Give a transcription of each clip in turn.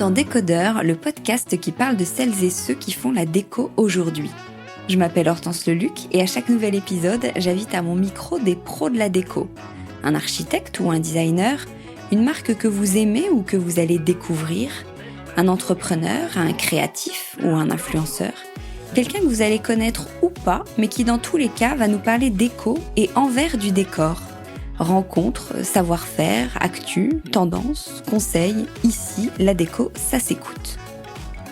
dans Décodeur, le podcast qui parle de celles et ceux qui font la déco aujourd'hui. Je m'appelle Hortense Leluc et à chaque nouvel épisode, j'invite à mon micro des pros de la déco. Un architecte ou un designer, une marque que vous aimez ou que vous allez découvrir, un entrepreneur, un créatif ou un influenceur, quelqu'un que vous allez connaître ou pas, mais qui dans tous les cas va nous parler déco et envers du décor. Rencontres, savoir-faire, actu, tendances, conseils, ici, la déco, ça s'écoute.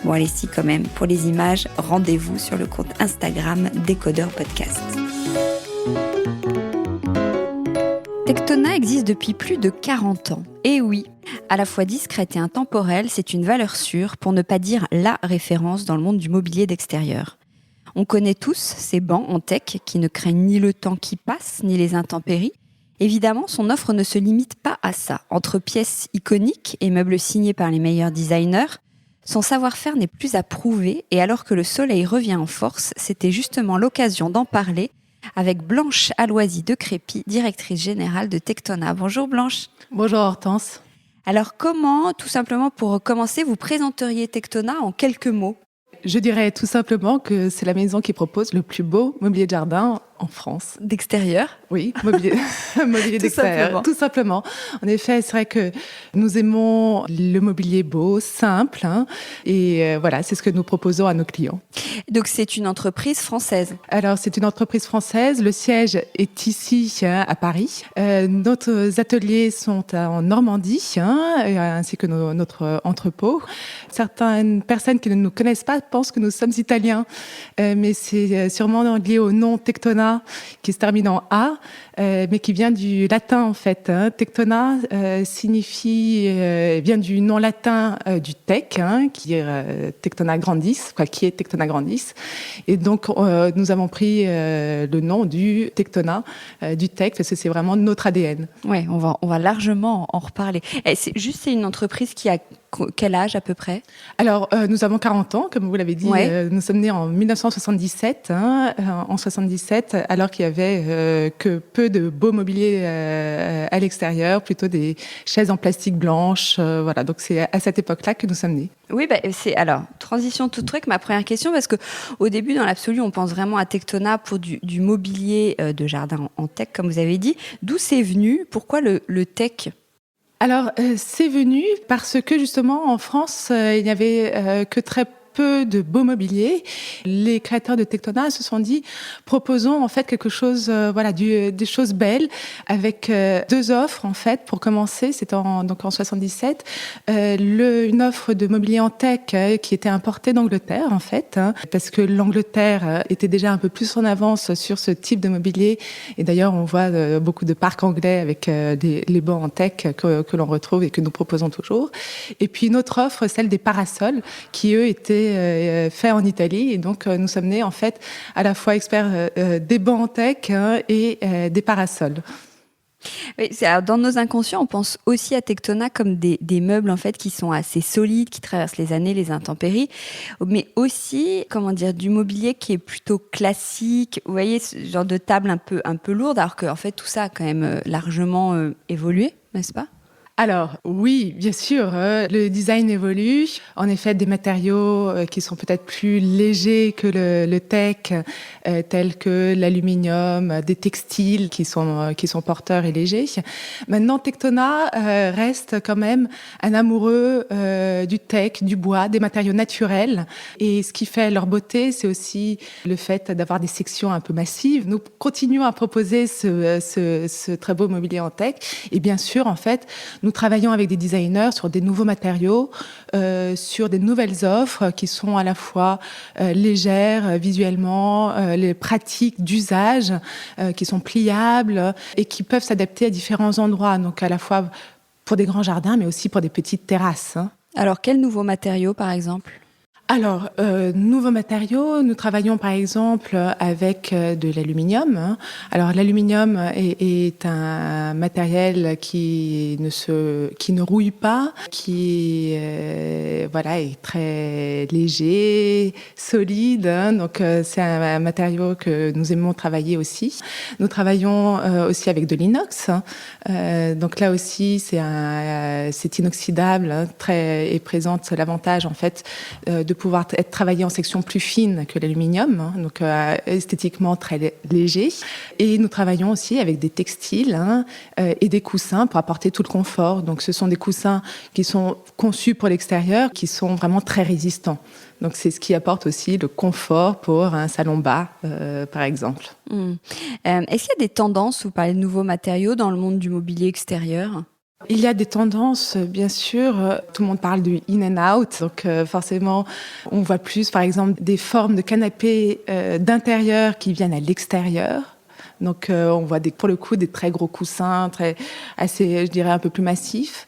Bon allez si quand même, pour les images, rendez-vous sur le compte Instagram Décodeur Podcast. Tectona existe depuis plus de 40 ans. Et oui, à la fois discrète et intemporelle, c'est une valeur sûre, pour ne pas dire la référence dans le monde du mobilier d'extérieur. On connaît tous ces bancs en tech qui ne craignent ni le temps qui passe, ni les intempéries. Évidemment, son offre ne se limite pas à ça. Entre pièces iconiques et meubles signés par les meilleurs designers, son savoir-faire n'est plus à prouver et alors que le soleil revient en force, c'était justement l'occasion d'en parler avec Blanche Aloisy de Crépy, directrice générale de Tectona. Bonjour Blanche. Bonjour Hortense. Alors comment, tout simplement pour commencer, vous présenteriez Tectona en quelques mots ? Je dirais tout simplement que c'est la maison qui propose le plus beau mobilier de jardin en France. D'extérieur ? Oui, mobilier d'extérieur, tout simplement. En effet, c'est vrai que nous aimons le mobilier beau, simple, et voilà, c'est ce que nous proposons à nos clients. Donc c'est une entreprise française ? Alors c'est une entreprise française, le siège est ici à Paris. Nos ateliers sont en Normandie, ainsi que notre entrepôt. Certaines personnes qui ne nous connaissent pas pensent que nous sommes italiens, mais c'est sûrement lié au nom Tectona, qui se termine en A, mais qui vient du latin en fait. Tectona vient du nom latin du tech, qui est Tectona grandis, qui est Tectona grandis. Et donc nous avons pris le nom du Tectona, du tech, parce que c'est vraiment notre ADN. Ouais, on va largement en reparler. C'est une entreprise qui a quel âge à peu près ? Alors, nous avons 40 ans, comme vous l'avez dit. Ouais. Nous sommes nés en 1977, en 77, alors qu'il y avait que peu de beau mobilier à l'extérieur, plutôt des chaises en plastique blanche. Voilà, donc c'est à cette époque-là que nous sommes nés. Oui, alors, transition tout truc, ma première question, parce que au début, dans l'absolu, on pense vraiment à Tectona pour du mobilier de jardin en tech, comme vous avez dit. D'où c'est venu ? Pourquoi le tech ? Alors, c'est venu parce que justement, en France, il n'y avait que très peu de beau mobilier. Les créateurs de Tectona se sont dit, proposons en fait quelque chose, des choses belles, avec deux offres en fait. Pour commencer, c'était en 77, une offre de mobilier en tech qui était importée d'Angleterre en fait, parce que l'Angleterre était déjà un peu plus en avance sur ce type de mobilier. Et d'ailleurs, on voit beaucoup de parcs anglais avec les bancs en tech que l'on retrouve et que nous proposons toujours. Et puis une autre offre, celle des parasols, qui eux étaient faits en Italie. Et donc, nous sommes nés, en fait, à la fois experts des bancs en tech et des parasols. Oui, alors dans nos inconscients, on pense aussi à Tectona comme des meubles en fait qui sont assez solides, qui traversent les années, les intempéries, mais aussi, du mobilier qui est plutôt classique. Vous voyez, ce genre de table un peu lourde, alors que en fait tout ça a quand même largement évolué, n'est-ce pas ? Alors, oui, bien sûr, le design évolue. En effet, des matériaux qui sont peut-être plus légers que le tech, tels que l'aluminium, des textiles qui sont porteurs et légers. Maintenant, Tectona reste quand même un amoureux du tech, du bois, des matériaux naturels. Et ce qui fait leur beauté, c'est aussi le fait d'avoir des sections un peu massives. Nous continuons à proposer ce très beau mobilier en tech. Et bien sûr, en fait, nous travaillons avec des designers sur des nouveaux matériaux, sur des nouvelles offres qui sont à la fois légères visuellement, les pratiques d'usage, qui sont pliables et qui peuvent s'adapter à différents endroits. Donc à la fois pour des grands jardins, mais aussi pour des petites terrasses. Alors, quels nouveaux matériaux, par exemple ? Alors, nouveaux matériaux, nous travaillons par exemple avec de l'aluminium. Alors, l'aluminium est un matériel qui ne rouille pas, qui est très léger, solide. Donc, c'est un matériau que nous aimons travailler aussi. Nous travaillons aussi avec de l'inox. Donc là aussi, c'est inoxydable, et présente l'avantage en fait de pouvoir être travaillé en section plus fine que l'aluminium, donc esthétiquement très léger. Et nous travaillons aussi avec des textiles et des coussins pour apporter tout le confort. Donc ce sont des coussins qui sont conçus pour l'extérieur, qui sont vraiment très résistants. Donc c'est ce qui apporte aussi le confort pour un salon bas, par exemple. Est-ce qu'il y a des tendances, vous parlez de nouveaux matériaux dans le monde du mobilier extérieur ? Il y a des tendances, bien sûr. Tout le monde parle du in and out. Donc, forcément, on voit plus, par exemple, des formes de canapés d'intérieur qui viennent à l'extérieur. Donc, on voit pour le coup des très gros coussins, assez, je dirais, un peu plus massifs.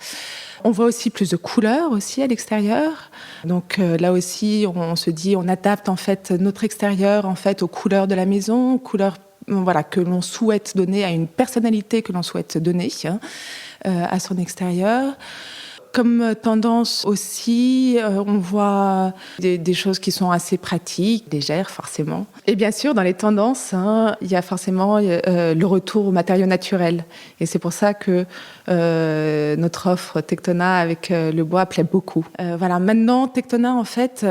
On voit aussi plus de couleurs aussi à l'extérieur. Donc là aussi, on se dit, on adapte en fait notre extérieur en fait aux couleurs de la maison, couleurs que l'on souhaite donner à une personnalité que l'on souhaite donner à son extérieur. Comme tendance aussi, on voit des choses qui sont assez pratiques, légères forcément. Et bien sûr, dans les tendances, il y a forcément le retour aux matériaux naturels. Et c'est pour ça que notre offre Tectona avec le bois plaît beaucoup. Maintenant, Tectona, en fait...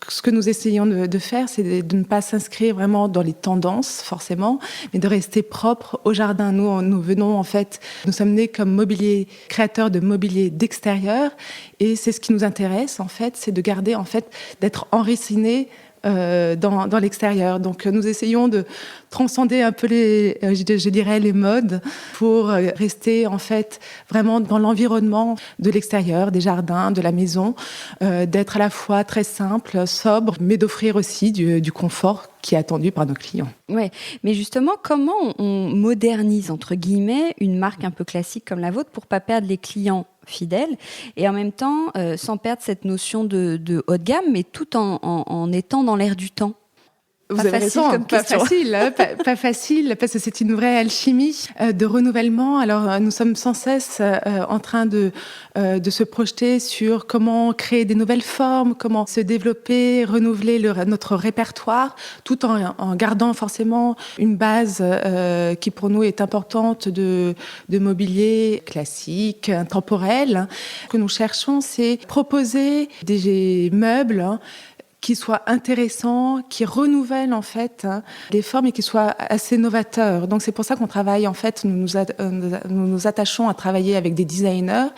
ce que nous essayons de faire, c'est de ne pas s'inscrire vraiment dans les tendances, forcément, mais de rester propre au jardin. Nous venons, en fait, nous sommes nés comme créateurs de mobilier d'extérieur, et c'est ce qui nous intéresse, en fait, c'est de garder, en fait, d'être enracinés dans l'extérieur. Donc, nous essayons de transcender un peu je dirais, les modes pour rester, en fait, vraiment dans l'environnement de l'extérieur, des jardins, de la maison, d'être à la fois très simple, sobre, mais d'offrir aussi du confort qui est attendu par nos clients. Ouais, mais justement, comment on modernise, entre guillemets, une marque un peu classique comme la vôtre pour pas perdre les clients fidèles et en même temps sans perdre cette notion de haut de gamme, mais tout en étant dans l'air du temps? Vous avez raison, pas facile, parce que c'est une vraie alchimie de renouvellement. Alors, nous sommes sans cesse en train de se projeter sur comment créer des nouvelles formes, comment se développer, renouveler notre répertoire, tout en gardant forcément une base qui pour nous est importante de mobilier classique, intemporel. Ce que nous cherchons, c'est proposer des meubles qui soient intéressants, qui renouvellent en fait des formes et qui soient assez novateurs. Donc c'est pour ça qu'on travaille en fait, nous nous attachons à travailler avec des designers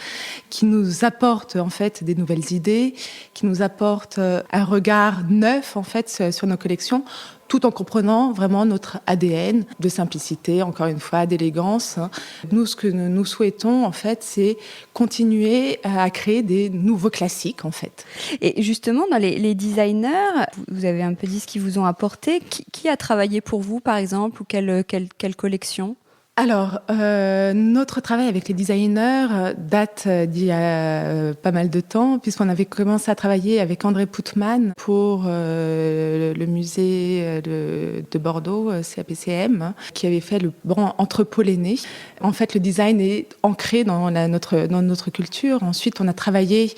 qui nous apportent en fait des nouvelles idées, qui nous apportent un regard neuf en fait sur nos collections, tout en comprenant vraiment notre ADN de simplicité, encore une fois, d'élégance. Nous, ce que nous souhaitons, en fait, c'est continuer à créer des nouveaux classiques, en fait. Et justement, dans les designers, vous avez un peu dit ce qu'ils vous ont apporté. Qui a travaillé pour vous, par exemple, ou quelle collection ? Alors, notre travail avec les designers date d'il y a pas mal de temps, puisqu'on avait commencé à travailler avec André Poutman pour le musée de Bordeaux, CAPCM, qui avait fait le banc Entrepôt Lenné. En fait, le design est ancré dans notre culture. Ensuite, on a travaillé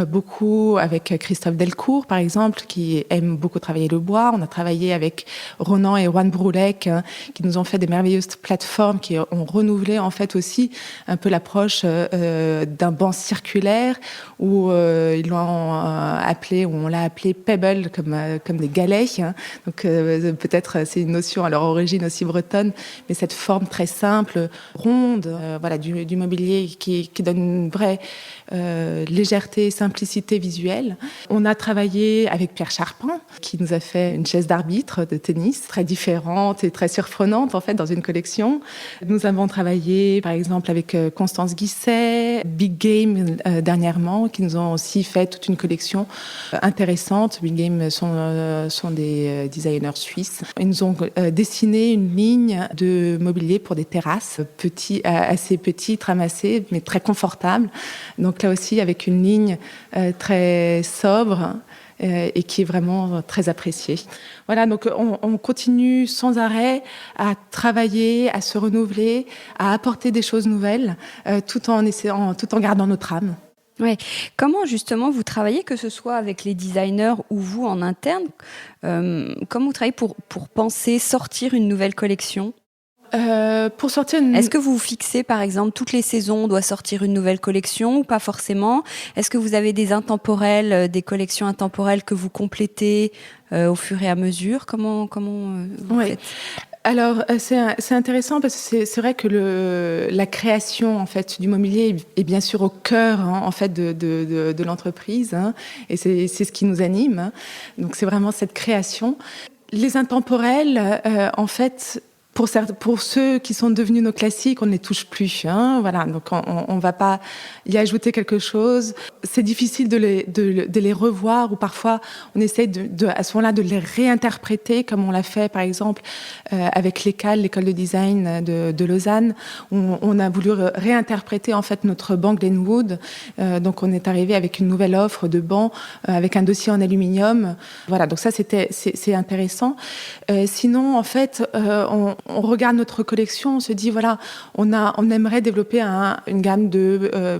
beaucoup avec Christophe Delcourt, par exemple, qui aime beaucoup travailler le bois. On a travaillé avec Ronan et Juan Broulec, qui nous ont fait des merveilleuses plateformes qui ont renouvelé en fait aussi un peu l'approche d'un banc circulaire où ils l'ont appelé, où on l'a appelé pebble comme des galets. Donc peut-être c'est une notion à leur origine aussi bretonne, mais cette forme très simple, ronde, du mobilier qui donne une vraie légèreté, simplicité visuelle. On a travaillé avec Pierre Charpin, qui nous a fait une chaise d'arbitre de tennis très différente et très surprenante en fait dans une collection. Nous avons travaillé par exemple avec Constance Guisset, Big Game dernièrement, qui nous ont aussi fait toute une collection intéressante. Big Game sont des designers suisses. Ils nous ont dessiné une ligne de mobilier pour des terrasses, assez petites, ramassées, mais très confortables. Donc là aussi avec une ligne très sobre, et qui est vraiment très apprécié. Voilà, donc on continue sans arrêt à travailler, à se renouveler, à apporter des choses nouvelles, tout en gardant notre âme. Ouais. Comment justement vous travaillez, que ce soit avec les designers ou vous en interne, comment vous travaillez pour penser sortir une nouvelle collection ? Pour sortir Est-ce que vous vous fixez, par exemple, toutes les saisons, on doit sortir une nouvelle collection ou pas forcément ? Est-ce que vous avez des intemporels, des collections intemporelles que vous complétez au fur et à mesure ? Comment vous faites ? Alors, c'est intéressant parce que c'est vrai que la création, en fait, du mobilier est bien sûr au cœur, en fait, de l'entreprise, hein, et c'est ce qui nous anime, hein. Donc, c'est vraiment cette création. Les intemporels, en fait, pour ceux qui sont devenus nos classiques, on ne les touche plus, hein, voilà. Donc on va pas y ajouter quelque chose. C'est difficile de les revoir, ou parfois on essaie à ce moment-là de les réinterpréter, comme on l'a fait par exemple avec l'école de design de Lausanne. On a voulu réinterpréter en fait notre banc Glenwood. Donc on est arrivé avec une nouvelle offre de banc avec un dossier en aluminium. Voilà, donc ça c'est intéressant. Sinon en fait on regarde notre collection, on se dit voilà, on aimerait développer une gamme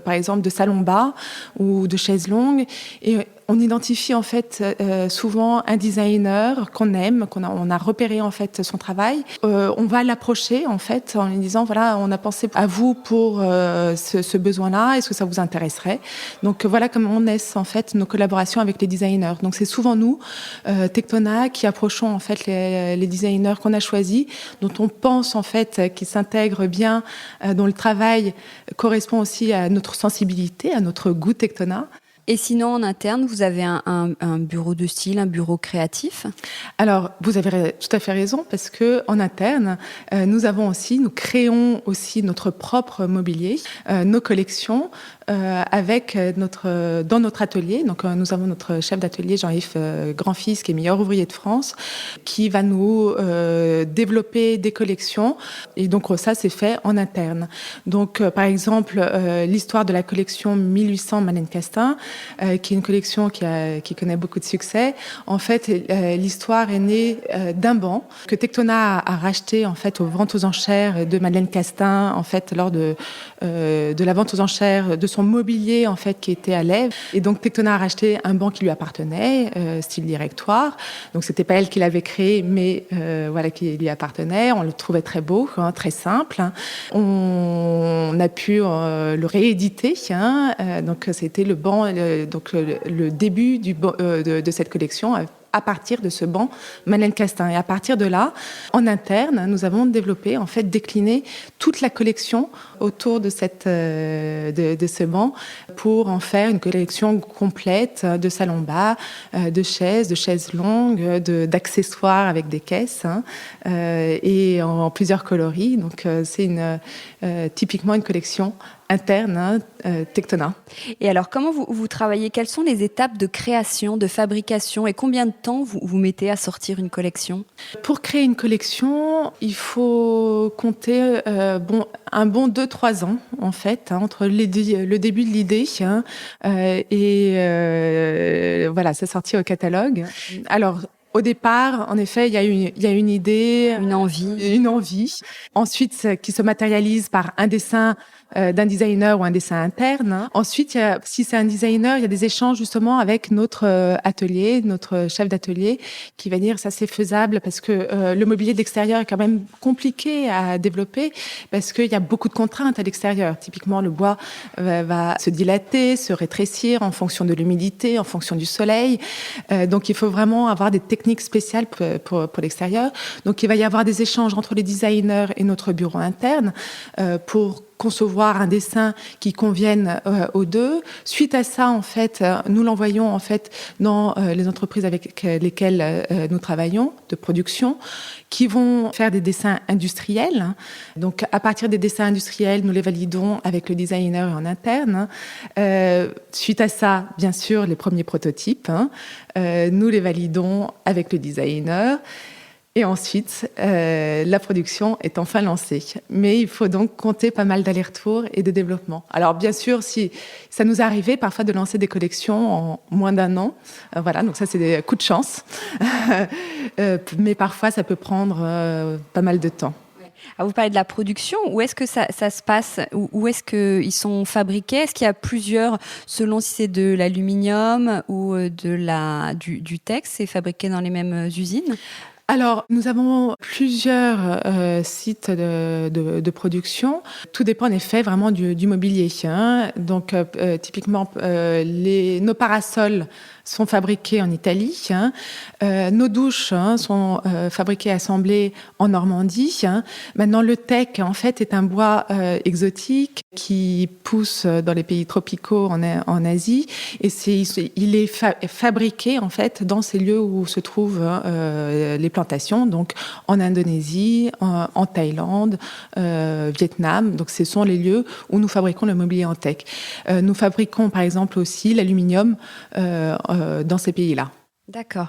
par exemple de salons bas ou de chaises longues, et on identifie en fait souvent un designer qu'on aime, on a repéré en fait son travail. On va l'approcher en fait en lui disant voilà, on a pensé à vous pour ce besoin-là, est-ce que ça vous intéresserait? Donc voilà comment on naissent en fait nos collaborations avec les designers. Donc c'est souvent nous, Tectona, qui approchons en fait les designers qu'on a choisis, dont on pense en fait qu'ils s'intègrent bien, dont le travail correspond aussi à notre sensibilité, à notre goût Tectona. Et sinon, en interne, vous avez un bureau de style, un bureau créatif ? Alors, vous avez tout à fait raison, parce que en interne, nous créons aussi notre propre mobilier, nos collections, dans notre atelier. Donc, nous avons notre chef d'atelier, Jean-Yves Grandfils, qui est meilleur ouvrier de France, qui va nous développer des collections. Et donc, ça, c'est fait en interne. Donc, par exemple, l'histoire de la collection 1800 Madeleine Castin, qui est une collection qui connaît beaucoup de succès. En fait, l'histoire est née d'un banc que Tectona a racheté en fait aux ventes aux enchères de Madeleine Castin, en fait lors de la vente aux enchères de son mobilier en fait qui était à Lèves. Et donc Tectona a racheté un banc qui lui appartenait, style directoire. Donc c'était pas elle qui l'avait créé, mais voilà, qui lui appartenait. On le trouvait très beau, hein, très simple. On a pu le rééditer. Donc c'était le banc, le début de cette collection à partir de ce banc Madeleine Castin. Et à partir de là, en interne, nous avons développé, en fait, décliné toute la collection autour de ce banc pour en faire une collection complète de salons bas, de chaises longues, d'accessoires avec des caisses, et en plusieurs coloris. Donc, c'est typiquement une collection interne, Tectona. Et alors, comment vous travaillez ? Quelles sont les étapes de création, de fabrication, et combien de temps vous mettez à sortir une collection ? Pour créer une collection, il faut compter un bon 2-3 ans, en fait, entre le début de l'idée et voilà, sa sortie au catalogue. Alors, au départ, en effet, il y a une idée, une envie. Ensuite, qui se matérialise par un dessin d'un designer ou un dessin interne. Ensuite, si c'est un designer, il y a des échanges justement avec notre atelier, notre chef d'atelier, qui va dire ça c'est faisable parce que le mobilier d'extérieur est quand même compliqué à développer parce qu'il y a beaucoup de contraintes à l'extérieur. Typiquement, le bois va se dilater, se rétrécir en fonction de l'humidité, en fonction du soleil. Donc, il faut vraiment avoir des techniques spéciales pour l'extérieur. Donc, il va y avoir des échanges entre les designers et notre bureau interne pour concevoir un dessin qui convienne aux deux. Suite à ça, en fait, nous l'envoyons en fait dans les entreprises avec lesquelles nous travaillons de production, qui vont faire des dessins industriels. Donc, à partir des dessins industriels, nous les validons avec le designer en interne. Suite à ça, bien sûr, les premiers prototypes, nous les validons avec le designer. Et ensuite, la production est enfin lancée. Mais il faut donc compter pas mal d'allers-retours et de développement. Alors bien sûr, si ça nous arrivait parfois de lancer des collections en moins d'un an, voilà, donc ça c'est des coups de chance. Mais parfois ça peut prendre pas mal de temps. Ah, vous parlez de la production. Où est-ce que ça se passe? Où est-ce qu'ils sont fabriqués? Est-ce qu'il y a plusieurs, selon si c'est de l'aluminium ou du texte, c'est fabriqué dans les mêmes usines? Alors, nous avons plusieurs sites de production. Tout dépend en effet vraiment du mobilier. Hein. Donc, typiquement, nos parasols sont fabriqués en Italie. Hein. Nos douches sont fabriquées et assemblées en Normandie. Hein. Maintenant, le teck, en fait, est un bois exotique qui pousse dans les pays tropicaux en Asie. Et il est fabriqué, en fait, dans ces lieux où se trouvent les plantations, donc en Indonésie, en Thaïlande, Vietnam. Donc, ce sont les lieux où nous fabriquons le mobilier en teck. Nous fabriquons, par exemple, aussi l'aluminium dans ces pays-là. D'accord.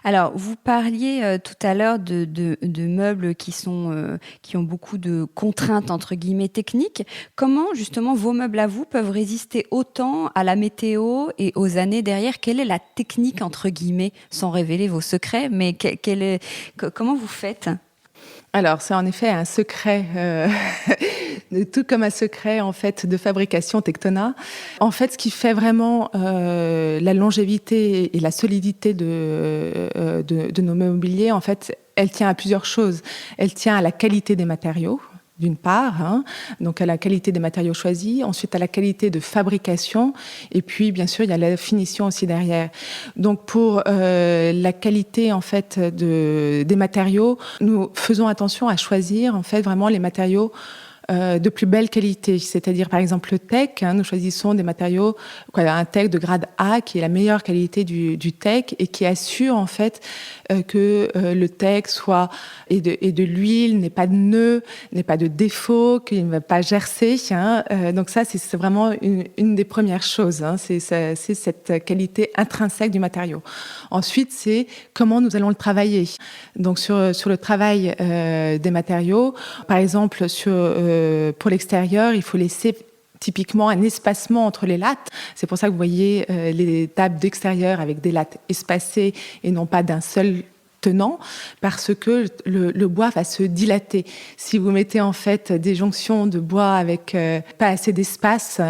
Alors, vous parliez tout à l'heure de meubles qui ont beaucoup de contraintes, entre guillemets, techniques. Comment, justement, vos meubles à vous peuvent résister autant à la météo et aux années derrière? Quelle est la technique, entre guillemets, sans révéler vos secrets, mais comment vous faites? Alors, c'est en effet un secret, tout comme un secret en fait de fabrication Tectona. En fait, ce qui fait vraiment la longévité et la solidité de nos mobiliers, en fait, elle tient à plusieurs choses. Elle tient à la qualité des matériaux. D'une part, donc à la qualité des matériaux choisis, ensuite à la qualité de fabrication, et puis bien sûr il y a la finition aussi derrière. Donc pour la qualité en fait des matériaux, nous faisons attention à choisir en fait vraiment les matériaux de plus belle qualité, c'est-à-dire par exemple le teck, nous choisissons des matériaux, un teck de grade A qui est la meilleure qualité du teck et qui assure en fait que le teck soit et de l'huile, n'ait pas de nœuds, n'ait pas de défauts, qu'il ne va pas gercer. Donc ça c'est vraiment une des premières choses, c'est cette qualité intrinsèque du matériau. Ensuite c'est comment nous allons le travailler. Donc sur le travail des matériaux, par exemple pour l'extérieur, il faut laisser typiquement un espacement entre les lattes. C'est pour ça que vous voyez les tables d'extérieur avec des lattes espacées et non pas d'un seul tenant, parce que le bois va se dilater. Si vous mettez en fait des jonctions de bois avec pas assez d'espace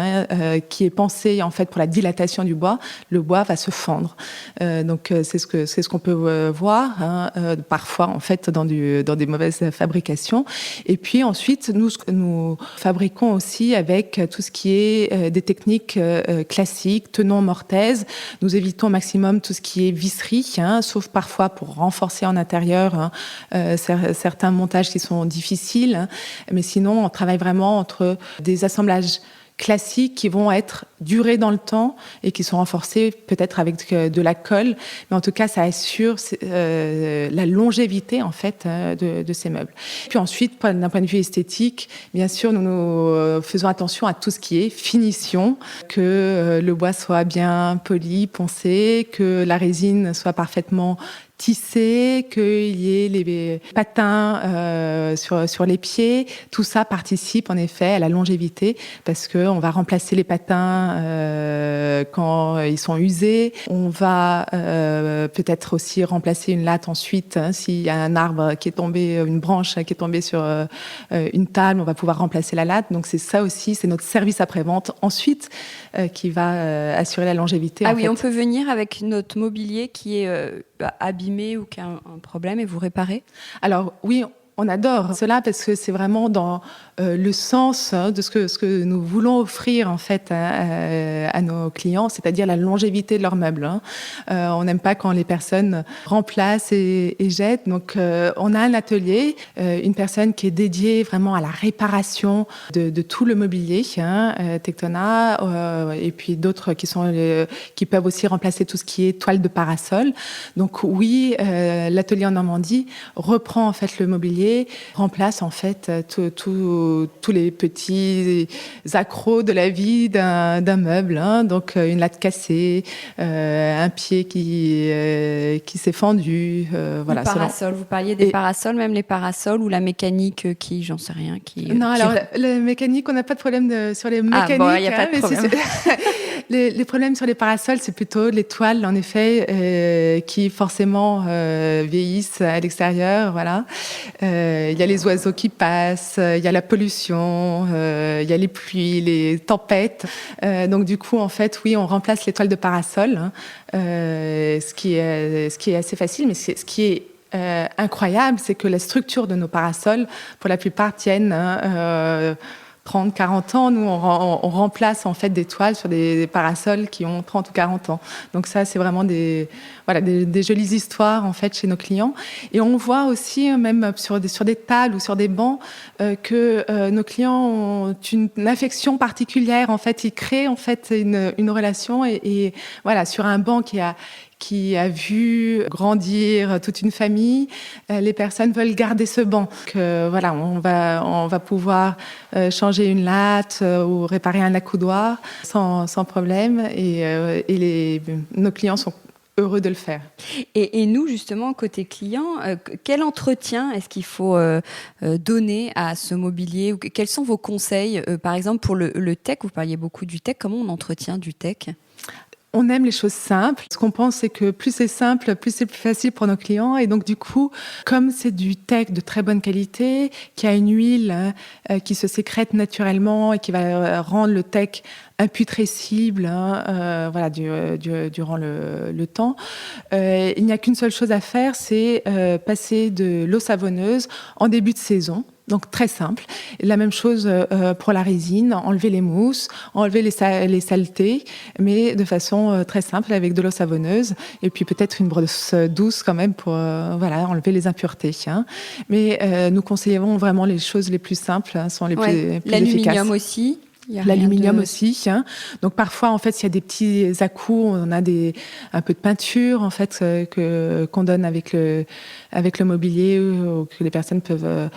qui est pensé en fait pour la dilatation du bois, le bois va se fendre. Donc c'est ce qu'on peut voir parfois en fait dans des mauvaises fabrications. Et puis ensuite nous fabriquons aussi avec tout ce qui est des techniques classiques, tenons mortaise. Nous évitons au maximum tout ce qui est visserie, sauf parfois pour renforcer en intérieur certains montages qui sont difficiles, mais sinon on travaille vraiment entre des assemblages classiques qui vont être durés dans le temps et qui sont renforcés peut-être avec de la colle, mais en tout cas ça assure la longévité en fait de ces meubles. Puis ensuite, d'un point de vue esthétique, bien sûr nous faisons attention à tout ce qui est finition, que le bois soit bien poli, poncé, que la résine soit parfaitement tissé, qu'il y ait les patins sur les pieds. Tout ça participe en effet à la longévité parce qu'on va remplacer les patins quand ils sont usés. On va peut-être aussi remplacer une latte ensuite. S'il y a un arbre qui est tombé, une branche qui est tombée sur une table, on va pouvoir remplacer la latte. Donc c'est ça aussi, c'est notre service après-vente ensuite qui va assurer la longévité. Ah oui, on peut venir avec notre mobilier qui est abîmé ou qui a un problème et vous réparer? Alors oui, on adore cela parce que c'est vraiment dans le sens de ce que nous voulons offrir en fait à nos clients, c'est-à-dire la longévité de leurs meubles. On n'aime pas quand les personnes remplacent et jettent. Donc on a un atelier, une personne qui est dédiée vraiment à la réparation de tout le mobilier, Tectona, et puis d'autres qui peuvent aussi remplacer tout ce qui est toile de parasol. Donc oui, l'atelier en Normandie reprend en fait le mobilier mobilier remplace en fait tous les petits accros de la vie d'un meuble. Donc une latte cassée, un pied qui s'est fendu. Voilà, parasol, vous parliez des parasols, même les parasols ou la mécanique qui, j'en sais rien, qui... Non, alors la mécanique, on n'a pas de problème sur les mécaniques. Ah bon, il n'y a pas de problème. Les problèmes sur les parasols, c'est plutôt les toiles, en effet, qui forcément vieillissent à l'extérieur. Voilà. Il y a les oiseaux qui passent, il y a la pollution, il y a les pluies, les tempêtes. Donc du coup, en fait, oui, on remplace les toiles de parasol, ce qui est assez facile, mais ce qui est incroyable, c'est que la structure de nos parasols, pour la plupart, tiennent 30, 40 ans. Nous, on remplace en fait des toiles sur des parasols qui ont 30 ou 40 ans. Donc ça, c'est vraiment des jolies histoires en fait chez nos clients. Et on voit aussi, même sur des tables ou sur des bancs, que nos clients ont une affection particulière. En fait, ils créent en fait une relation et voilà, sur un banc qui a vu grandir toute une famille, les personnes veulent garder ce banc. Voilà, on va pouvoir changer une latte ou réparer un accoudoir sans problème et nos clients sont heureux de le faire. Et nous, justement, côté client, quel entretien est-ce qu'il faut donner à ce mobilier ou quels sont vos conseils, par exemple, pour le tech? Vous parliez beaucoup du tech. Comment on entretient du tech? On aime les choses simples. Ce qu'on pense, c'est que plus c'est simple, plus c'est plus facile pour nos clients. Et donc, du coup, comme c'est du tech de très bonne qualité, qui a une huile qui se sécrète naturellement et qui va rendre le tech imputrescible voilà, durant le temps, il n'y a qu'une seule chose à faire, c'est passer de l'eau savonneuse en début de saison. Donc très simple. La même chose pour la résine, enlever les mousses, enlever les saletés, mais de façon très simple avec de l'eau savonneuse et puis peut-être une brosse douce quand même pour enlever les impuretés. Mais nous conseillons vraiment les choses les plus simples, sont les plus efficaces. L'aluminium aussi. L'aluminium aussi. Donc parfois, en fait, s'il y a des petits à-coups, on a un peu de peinture en fait qu'on donne avec le mobilier ou que les personnes peuvent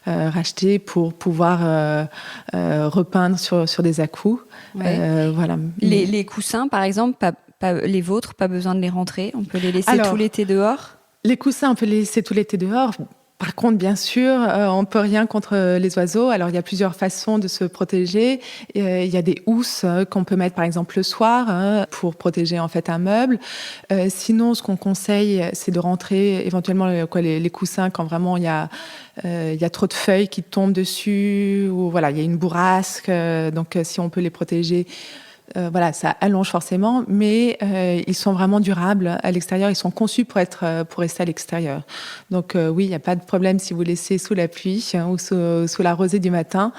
racheter pour pouvoir repeindre sur des à-coups. Ouais. Voilà. Les coussins, par exemple, les vôtres, pas besoin de les rentrer. On peut les laisser tout l'été dehors. Les coussins, on peut les laisser tout l'été dehors. Par contre, bien sûr, on ne peut rien contre les oiseaux. Alors, il y a plusieurs façons de se protéger. Il y a des housses qu'on peut mettre, par exemple, le soir pour protéger en fait un meuble. Sinon, ce qu'on conseille, c'est de rentrer éventuellement les coussins quand vraiment il y a trop de feuilles qui tombent dessus ou voilà, il y a une bourrasque. Donc, si on peut les protéger. Ça allonge forcément, mais ils sont vraiment durables à l'extérieur. Ils sont conçus pour rester à l'extérieur. Donc oui, il n'y a pas de problème si vous laissez sous la pluie ou sous la rosée du matin.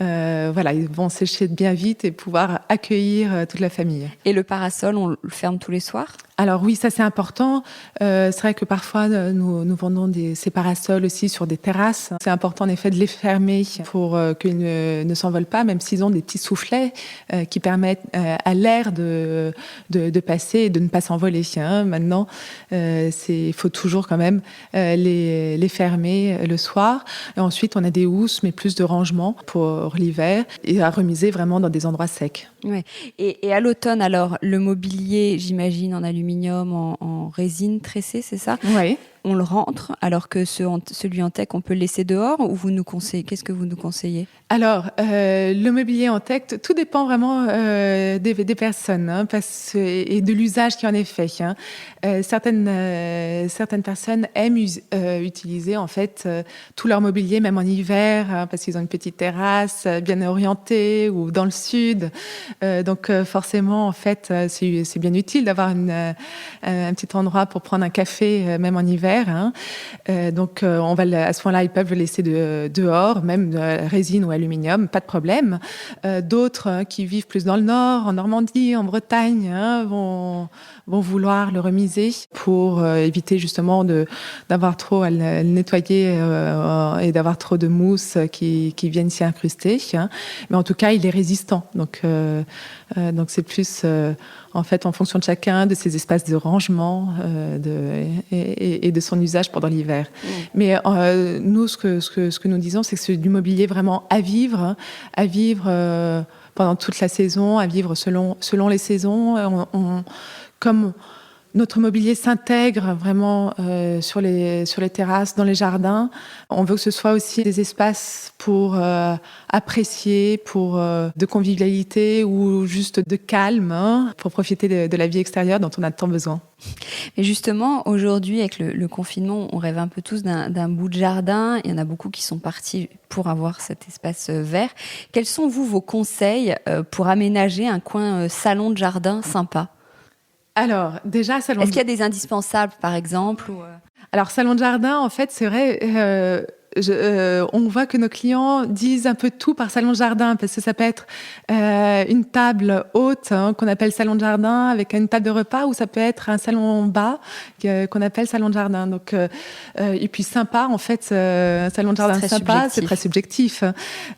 Ils vont sécher bien vite et pouvoir accueillir toute la famille. Et le parasol, on le ferme tous les soirs ? Alors oui, ça c'est important. C'est vrai que parfois nous vendons ces parasols aussi sur des terrasses. C'est important en effet de les fermer pour qu'ils ne s'envolent pas, même s'ils ont des petits soufflets qui permettent à l'air de passer et de ne pas s'envoler. Maintenant, il faut toujours quand même les fermer le soir. Et ensuite, on a des housses, mais plus de rangement pour l'hiver et à remiser vraiment dans des endroits secs. Ouais. Et à l'automne, alors, le mobilier, j'imagine, en aluminium, en résine tressée, c'est ça ? Oui. On le rentre, alors que celui en tech, on peut le laisser dehors ou vous nous conseillez ? Qu'est-ce que vous nous conseillez ? Alors, le mobilier en tech, tout dépend vraiment des personnes et de l'usage qui en est fait. Certaines personnes aiment utiliser en fait tout leur mobilier, même en hiver, parce qu'ils ont une petite terrasse bien orientée ou dans le sud. Donc forcément, en fait, c'est bien utile d'avoir un petit endroit pour prendre un café, même en hiver. Donc à ce moment-là, ils peuvent le laisser dehors, même de résine ou aluminium, pas de problème. D'autres qui vivent plus dans le nord, en Normandie, en Bretagne, vont vouloir le remiser pour éviter justement d'avoir trop à le nettoyer et d'avoir trop de mousse qui viennent s'y incruster. Mais en tout cas, il est résistant. Donc c'est plus en fait en fonction de chacun, de ses espaces de rangement et de son usage pendant l'hiver. Mais nous, ce que nous disons, c'est que c'est du mobilier vraiment à vivre pendant toute la saison, à vivre selon les saisons. Comme notre mobilier s'intègre vraiment sur les terrasses, dans les jardins. On veut que ce soit aussi des espaces pour apprécier, de convivialité ou juste de calme, pour profiter de la vie extérieure dont on a tant besoin. Et justement, aujourd'hui, avec le confinement, on rêve un peu tous d'un bout de jardin. Il y en a beaucoup qui sont partis pour avoir cet espace vert. Quels sont, vos conseils pour aménager un coin salon de jardin sympa ? Alors, déjà, Est-ce qu'il y a des indispensables, par exemple Alors, salon de jardin, en fait, c'est vrai, on voit que nos clients disent un peu tout par salon de jardin, parce que ça peut être une table haute qu'on appelle salon de jardin avec une table de repas, ou ça peut être un salon bas qu'on appelle salon de jardin. Donc, et puis sympa, en fait, un salon de jardin sympa, c'est très subjectif.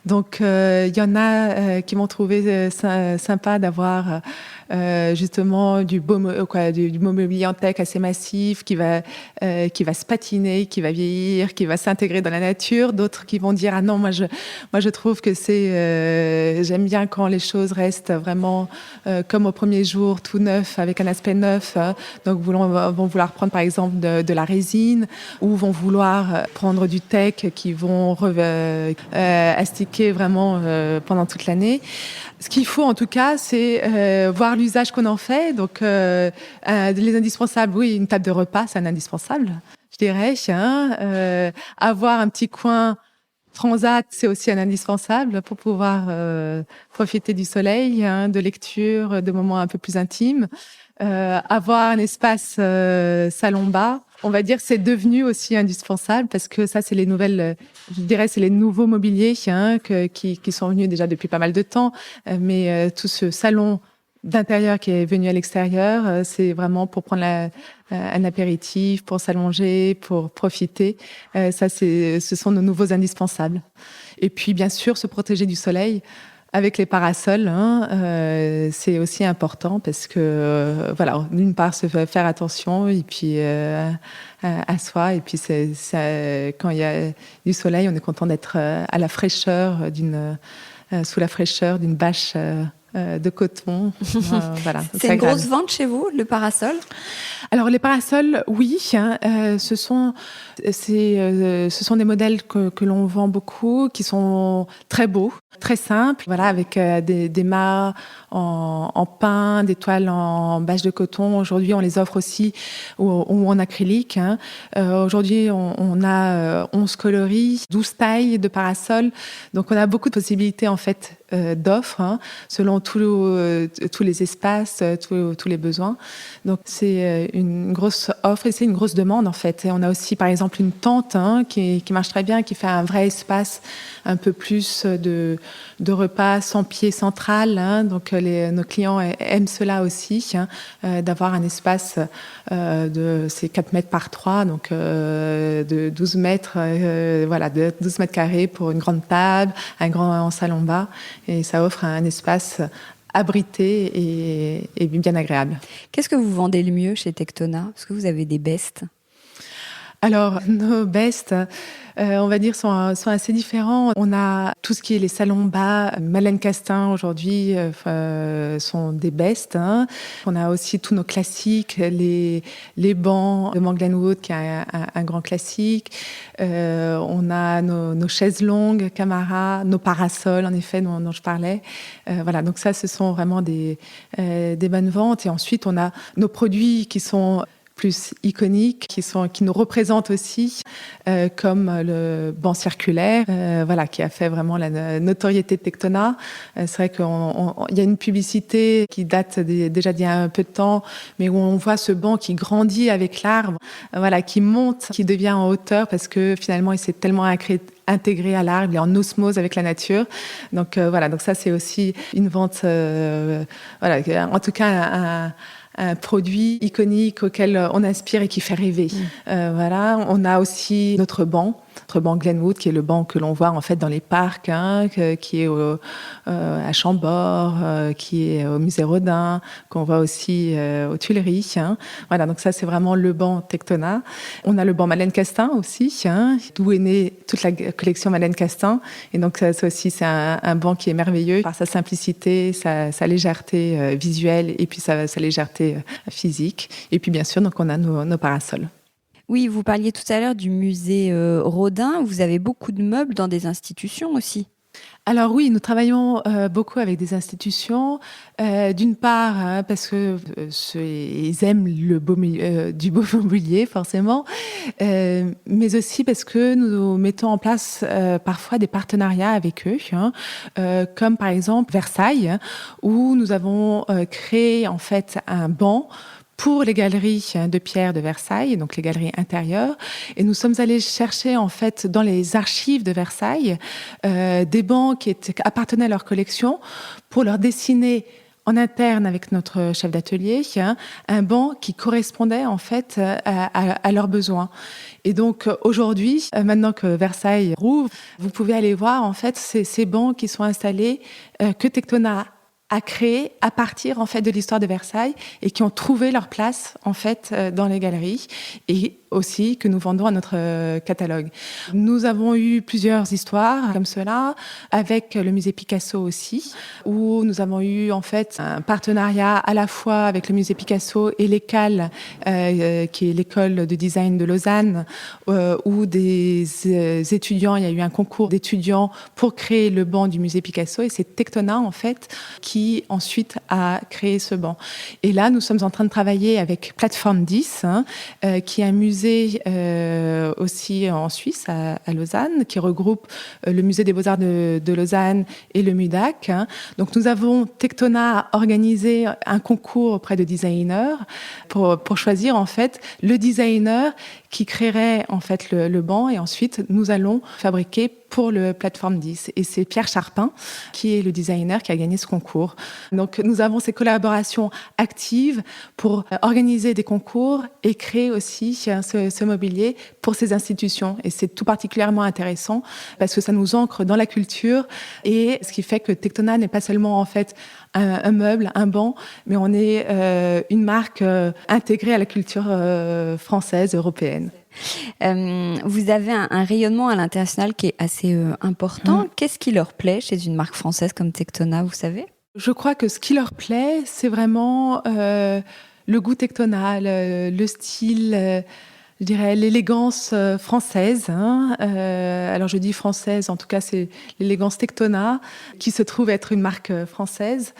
Donc, il y en a qui vont trouver sympa d'avoir justement du beau mobilier en teck assez massif qui va se patiner, qui va vieillir, qui va s'intégrer dans la nature. D'autres qui vont dire ah non, moi je trouve que j'aime bien quand les choses restent vraiment comme au premier jour, tout neuf, avec un aspect neuf. Donc vont vouloir prendre par exemple de la résine, ou vont vouloir prendre du teck qui vont astiquer vraiment pendant toute l'année. Ce qu'il faut en tout cas, c'est voir l'usage qu'on en fait. Donc les indispensables, oui, une table de repas, c'est un indispensable, je dirais. Avoir un petit coin transat, c'est aussi un indispensable pour pouvoir profiter du soleil, de lecture, de moments un peu plus intimes. Avoir un espace salon bas, on va dire, c'est devenu aussi indispensable, parce que ça, c'est les nouveaux mobiliers qui sont venus déjà depuis pas mal de temps. Mais tout ce salon d'intérieur qui est venu à l'extérieur, c'est vraiment pour prendre un apéritif, pour s'allonger, pour profiter. Ce sont nos nouveaux indispensables. Et puis, bien sûr, se protéger du soleil. Avec les parasols, c'est aussi important, parce que voilà, d'une part se faire attention, et puis à soi, et puis quand il y a du soleil, on est content d'être à la fraîcheur sous la fraîcheur d'une bâche de coton. Voilà, c'est une grosse vente chez vous, le parasol ? Alors les parasols, oui, ce sont des modèles que l'on vend beaucoup, qui sont très beaux, très simples, voilà, avec des mâts en pin, des toiles en bâche de coton. Aujourd'hui, on les offre aussi ou en acrylique. Aujourd'hui, on a 11 coloris, 12 tailles de parasols. Donc, on a beaucoup de possibilités en fait d'offres selon tous les espaces, tous les besoins. Donc, c'est une grosse offre et c'est une grosse demande en fait. Et on a aussi par exemple une tente qui marche très bien, qui fait un vrai espace un peu plus de repas sans pied central. Donc nos clients aiment cela aussi, d'avoir un espace c'est 4 mètres par 3, donc de 12 mètres, de 12 mètres carrés pour une grande table, un grand salon bas, et ça offre un espace abrité et bien agréable. Qu'est-ce que vous vendez le mieux chez Tectona ? Est-ce que vous avez des bestes ? Alors, nos bestes, on va dire, sont assez différents. On a tout ce qui est les salons bas. Malène Castin, aujourd'hui, sont des bestes. On a aussi tous nos classiques, les bancs de Manglenwood, qui est un grand classique. On a nos chaises longues, Camara, nos parasols, en effet, dont je parlais. Voilà, donc ça, ce sont vraiment des bonnes ventes. Et ensuite, on a nos produits qui sont plus iconiques, qui nous représentent aussi, comme le banc circulaire, qui a fait vraiment la notoriété de Tectona. C'est vrai qu'il y a une publicité qui date déjà d'il y a un peu de temps, mais où on voit ce banc qui grandit avec l'arbre, qui monte, qui devient en hauteur, parce que finalement il s'est tellement intégré à l'arbre, il est en osmose avec la nature. Donc donc ça c'est aussi une vente, en tout cas un produit iconique auquel on aspire et qui fait rêver. On a aussi notre banc Notre banc Glenwood, qui est le banc que l'on voit en fait dans les parcs, qui est à Chambord, qui est au musée Rodin, qu'on voit aussi aux Tuileries. Voilà, donc ça c'est vraiment le banc Tectona. On a le banc Madeleine Castin aussi, d'où est née toute la collection Madeleine Castin. Et donc ça aussi c'est un banc qui est merveilleux par sa simplicité, sa légèreté visuelle et puis sa légèreté physique. Et puis bien sûr, donc on a nos parasols. Oui, vous parliez tout à l'heure du musée Rodin. Vous avez beaucoup de meubles dans des institutions aussi. Alors oui, nous travaillons beaucoup avec des institutions. D'une part, parce que ils aiment le beau du beau mobilier, forcément, mais aussi parce que nous mettons en place parfois des partenariats avec eux, comme par exemple Versailles, où nous avons créé en fait un banc pour les galeries de pierre de Versailles, donc les galeries intérieures. Et nous sommes allés chercher, en fait, dans les archives de Versailles, des bancs qui appartenaient à leur collection pour leur dessiner en interne avec notre chef d'atelier, un banc qui correspondait, en fait, à leurs besoins. Et donc, aujourd'hui, maintenant que Versailles rouvre, vous pouvez aller voir, en fait, ces bancs qui sont installés, que Tectona à créer à partir en fait de l'histoire de Versailles et qui ont trouvé leur place en fait dans les galeries et aussi que nous vendons à notre catalogue. Nous avons eu plusieurs histoires comme cela avec le musée Picasso aussi, où nous avons eu en fait un partenariat à la fois avec le musée Picasso et l'ECAL, qui est l'école de design de Lausanne, où des étudiants, il y a eu un concours d'étudiants pour créer le banc du musée Picasso et c'est Tectona en fait qui ensuite a créé ce banc. Et là, nous sommes en train de travailler avec Plateforme 10, qui est un musée aussi en Suisse, à Lausanne, qui regroupe le musée des Beaux-Arts de Lausanne et le MUDAC. Donc nous avons, Tectona a organisé un concours auprès de designers pour choisir en fait le designer qui créerait en fait le banc et ensuite nous allons fabriquer pour le Plateforme 10. Et c'est Pierre Charpin qui est le designer qui a gagné ce concours. Donc nous avons ces collaborations actives pour organiser des concours et créer aussi ce mobilier pour ces institutions. Et c'est tout particulièrement intéressant parce que ça nous ancre dans la culture et ce qui fait que Tectona n'est pas seulement en fait un meuble, un banc, mais on est une marque intégrée à la culture française, européenne. Vous avez un rayonnement à l'international qui est assez important. Qu'est-ce qui leur plaît chez une marque française comme Tectona, vous savez ? Je crois que ce qui leur plaît, c'est vraiment le goût Tectona, le style, je dirais l'élégance française. Alors je dis française, en tout cas c'est l'élégance Tectona, qui se trouve être une marque française.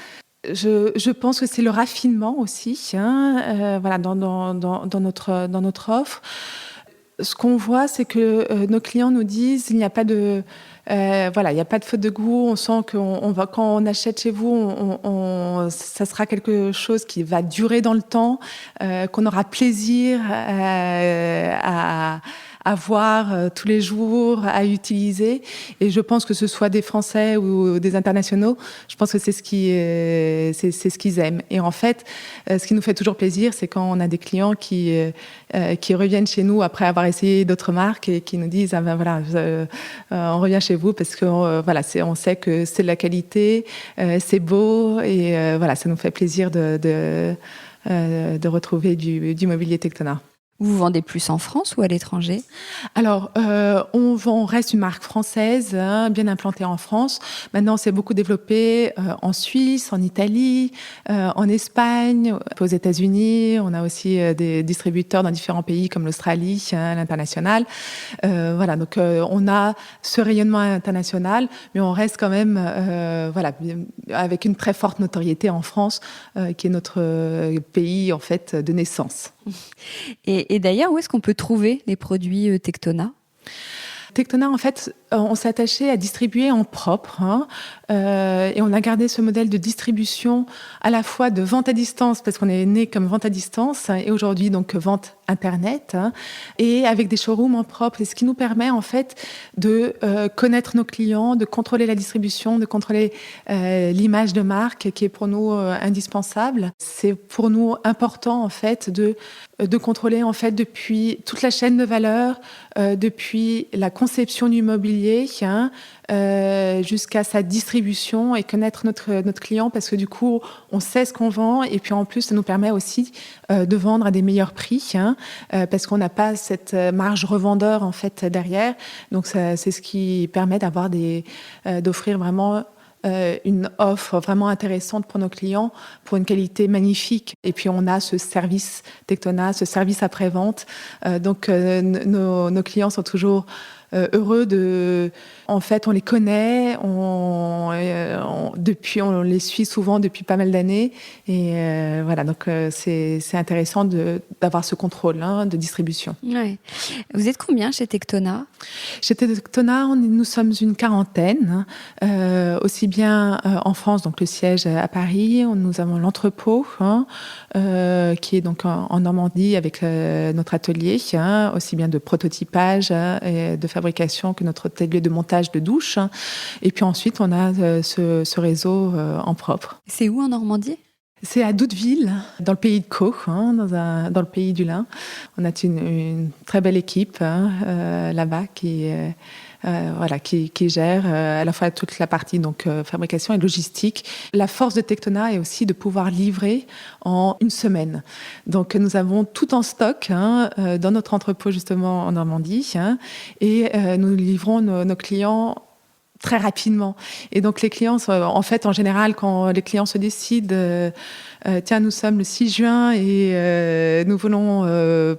Je pense que c'est le raffinement aussi, voilà, dans notre offre. Ce qu'on voit, c'est que nos clients nous disent il n'y a pas de voilà, il n'y a pas de faute de goût. On sent qu'on va, quand on achète chez vous, ça sera quelque chose qui va durer dans le temps, qu'on aura plaisir à voir tous les jours, à utiliser. Et je pense que ce soit des Français ou des internationaux, je pense que c'est ce qu'ils aiment. Et en fait, ce qui nous fait toujours plaisir, c'est quand on a des clients qui reviennent chez nous après avoir essayé d'autres marques et qui nous disent ah ben voilà, on revient chez vous parce que voilà, on sait que c'est de la qualité, c'est beau et voilà, ça nous fait plaisir de retrouver du mobilier Tectona. Vous vendez plus en France ou à l'étranger ? Alors, on reste une marque française, bien implantée en France. Maintenant, c'est beaucoup développé en Suisse, en Italie, en Espagne, aux États-Unis. On a aussi des distributeurs dans différents pays comme l'Australie, à l'international. Voilà, donc on a ce rayonnement international, mais on reste quand même, voilà, avec une très forte notoriété en France, qui est notre pays en fait de naissance. Et d'ailleurs, où est-ce qu'on peut trouver les produits Tectona ? Tectona, en fait, on s'est attaché à distribuer en propre, et on a gardé ce modèle de distribution à la fois de vente à distance, parce qu'on est né comme vente à distance, et aujourd'hui donc vente Internet, et avec des showrooms en propre, et ce qui nous permet en fait de connaître nos clients, de contrôler la distribution, de contrôler l'image de marque qui est pour nous indispensable. C'est pour nous important en fait de contrôler en fait depuis toute la chaîne de valeur, depuis la conception du mobilier jusqu'à sa distribution, et connaître notre client, parce que du coup on sait ce qu'on vend, et puis en plus ça nous permet aussi de vendre à des meilleurs prix, parce qu'on n'a pas cette marge revendeur en fait derrière. Donc c'est ce qui permet d'offrir vraiment une offre vraiment intéressante pour nos clients, pour une qualité magnifique. Et puis on a ce service Tectona, ce service après-vente. Donc nos clients sont toujours heureux en fait, on les connaît, on les suit souvent depuis pas mal d'années, et voilà, donc c'est intéressant d'avoir ce contrôle de distribution. Ouais. Vous êtes combien chez Tectona ? Chez Tectona, nous sommes une quarantaine, aussi bien en France, donc le siège à Paris, nous avons l'entrepôt qui est donc en Normandie avec notre atelier, aussi bien de prototypage et de fabrication que notre atelier de montage de douche. Et puis ensuite, on a ce réseau en propre. C'est où en Normandie ? C'est à Douteville, dans le pays de Caux, dans le pays du lin. On a une très belle équipe là-bas qui gère à la fois toute la partie donc fabrication et logistique. La force de Tectona est aussi de pouvoir livrer en une semaine. Donc nous avons tout en stock dans notre entrepôt justement en Normandie, et nous livrons nos clients très rapidement. Et donc les clients sont, en fait, en général, quand les clients se décident, tiens, nous sommes le 6 juin et nous voulons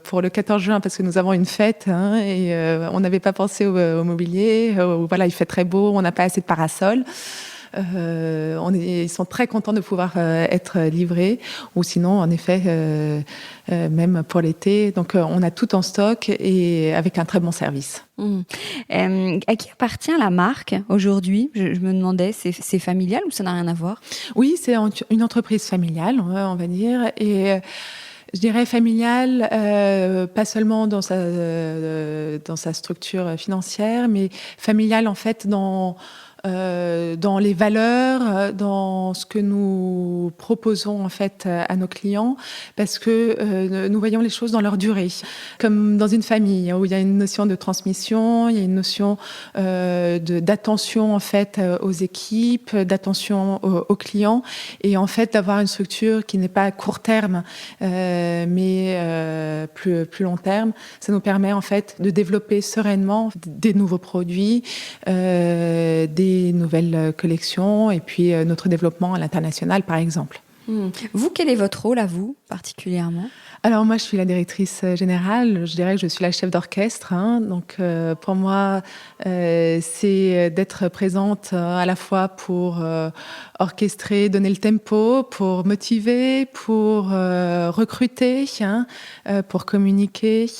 pour le 14 juin parce que nous avons une fête, et on n'avait pas pensé au mobilier, voilà, il fait très beau, on n'a pas assez de parasols. Ils sont très contents de pouvoir être livrés, ou sinon en effet même pour l'été. Donc on a tout en stock et avec un très bon service. À qui appartient la marque aujourd'hui ? Je me demandais, c'est familial ou ça n'a rien à voir ? Oui, c'est une entreprise familiale, on va dire, et je dirais familiale, pas seulement dans sa structure financière, mais familiale en fait dans les valeurs, dans ce que nous proposons en fait à nos clients, parce que nous voyons les choses dans leur durée, comme dans une famille où il y a une notion de transmission, il y a une notion d'attention en fait aux équipes, d'attention aux clients, et en fait d'avoir une structure qui n'est pas à court terme, mais plus long terme. Ça nous permet en fait de développer sereinement des nouveaux produits, des nouvelles collections, et puis notre développement à l'international, par exemple. Vous, quel est votre rôle à vous, particulièrement ? Alors moi, je suis la directrice générale. Je dirais que je suis la chef d'orchestre. Donc pour moi, c'est d'être présente à la fois pour orchestrer, donner le tempo, pour motiver, pour recruter, pour communiquer.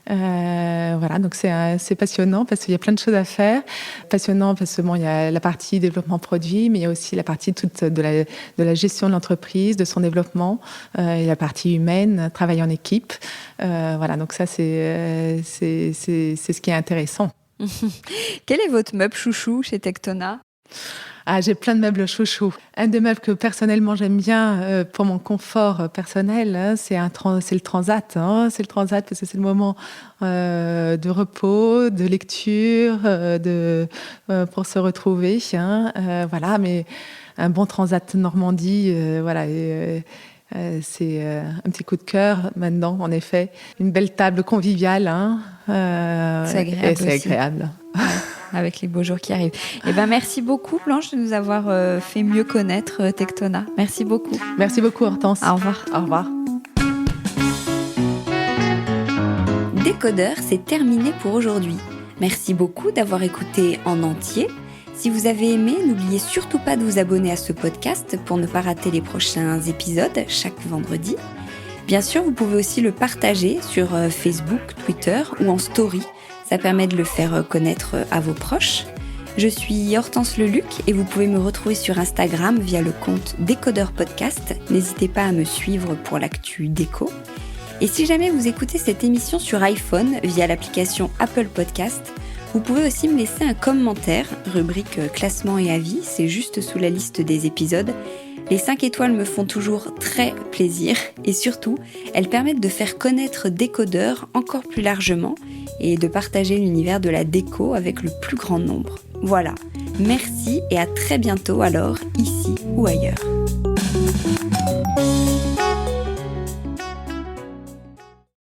Voilà, donc c'est passionnant parce qu'il y a plein de choses à faire. Passionnant parce que il y a la partie développement produit, mais il y a aussi la partie toute de la gestion de l'entreprise, de son développement, et la partie humaine, travail en équipe. Voilà, donc ça c'est ce qui est intéressant. Quel est votre meuble chouchou chez Tectona ? Ah, j'ai plein de meubles chouchous. Un des meubles que personnellement j'aime bien pour mon confort personnel, c'est le transat. C'est le transat parce que c'est le moment de repos, de lecture, pour se retrouver. Voilà, mais un bon transat Normandie, voilà. C'est un petit coup de cœur maintenant, en effet. Une belle table conviviale. C'est agréable. Et c'est agréable. Ouais. Avec les beaux jours qui arrivent. Merci beaucoup, Blanche, de nous avoir fait mieux connaître Tectona. Merci beaucoup. Merci beaucoup, Hortense. Au revoir. Au revoir. Décodeur, c'est terminé pour aujourd'hui. Merci beaucoup d'avoir écouté en entier. Si vous avez aimé, n'oubliez surtout pas de vous abonner à ce podcast pour ne pas rater les prochains épisodes chaque vendredi. Bien sûr, vous pouvez aussi le partager sur Facebook, Twitter ou en story. Ça permet de le faire connaître à vos proches. Je suis Hortense Leluc et vous pouvez me retrouver sur Instagram via le compte Décodeur Podcast. N'hésitez pas à me suivre pour l'actu déco. Et si jamais vous écoutez cette émission sur iPhone via l'application Apple Podcast, vous pouvez aussi me laisser un commentaire, rubrique classement et avis, c'est juste sous la liste des épisodes. Les 5 étoiles me font toujours très plaisir et surtout, elles permettent de faire connaître Décodeur encore plus largement et de partager l'univers de la déco avec le plus grand nombre. Voilà, merci et à très bientôt alors, ici ou ailleurs.